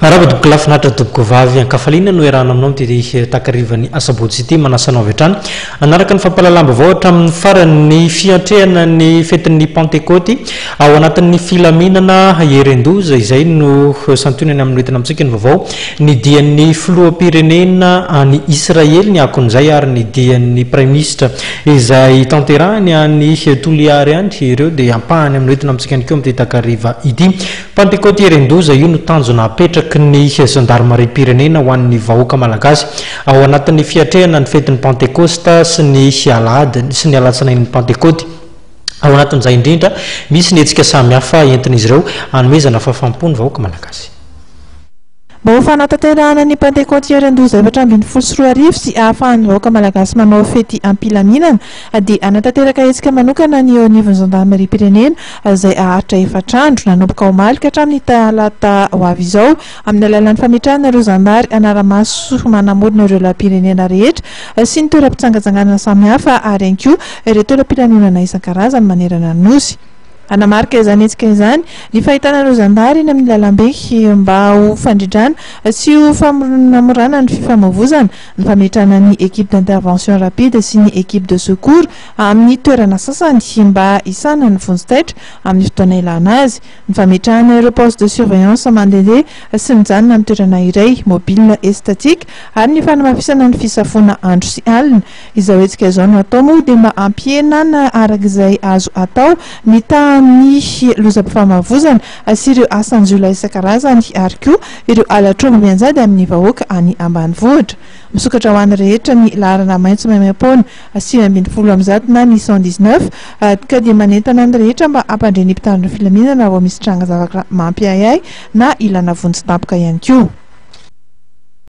Raha lafinatra doboko vavy ankafaliana no erahana aminao ty takarivany asabotsy ity manasanao avy hatrany anaraka ny fampalalambavao hatramin'ny farany fiantrehana ny fetin'ny Pentecôty ao anatin'ny filaminana Herendoza izay no santionany amin'ny entina amintsika ny vaovao ny dian'ny filoham-pirenena any Israely ny akon'izay ary ny dian'ny prime ministre izay tanterahany any Toliary any ireo dia ampahany amin'ny entina amintsika any keo amin'ny takariva ity. Pentecôty Herendoza io no tanjona apetraky ny gendarmerie pirenena ho an'ny vahoaka malagasy ao anatin'ny fiatrehana ny fetin'ny Pentecosta sy ny alady sy ny alatsinain'ny Pentecôty. Ao anatin'izay indrindra misy ny hetsika samihafa entin'izy ireo hanomezana fahafaham-po ny vahoaka malagasy. Mba fanatanterahana ny Pentecôty Herendoza 724 sy ahafahan'ny vahoaka malagasy manao fety ampilaminana dia anatanteraka hetsika manokana ny anivon'ny gendarmerie pirenena izay aharitra efatrandro nanomboka omaly ka hatramin'ny talata ho avy izao amin'ny alalan'ny fametrahana ireo zandary anaramaso manamorona ireo lapirenena rehetra sy ny toeram-pitsangantsanganana samihafa ary ihany koa ireo toeram-pilanonana isan-karazany manerana ny nosy. Anamarika izany hetsika izany ny fahitana ireo zandary eny amin'ny lalambe mba ho fandrindrana sy ho famorana ny fifamoivoizana ny fametrahana ny équipe d'intervention rapide sy ny équipe de secours amin'ny toerana sasany mba hisana ny vonjitaitra amin'ny fotoana ilana azy, ny fametrahana ireo poste de surveillance mandehandeha sy mijanona amin'ny toerana iray mobile estatique ary ny fanamafisana ny fisafona andro sy alina. Izao hetsika izao no atao moa dia mba ampihenana arak'izay azo atao ny ny lozam-pifamoivoizana sy ireo asan-jola isan-karazany ary koa ireo alatrombo mianjady amin'ny vahoaka any ambanivohitra. Misokatra ho an'ny rehetra ny laharana maitso maimaimpona 520 na ny 119 ka dia manentana ny rehetra mba hampandre ny mpitandro ny filaminana vao misy tranga zavatra mampiayay na ilana vonjy tampoka ihany koa.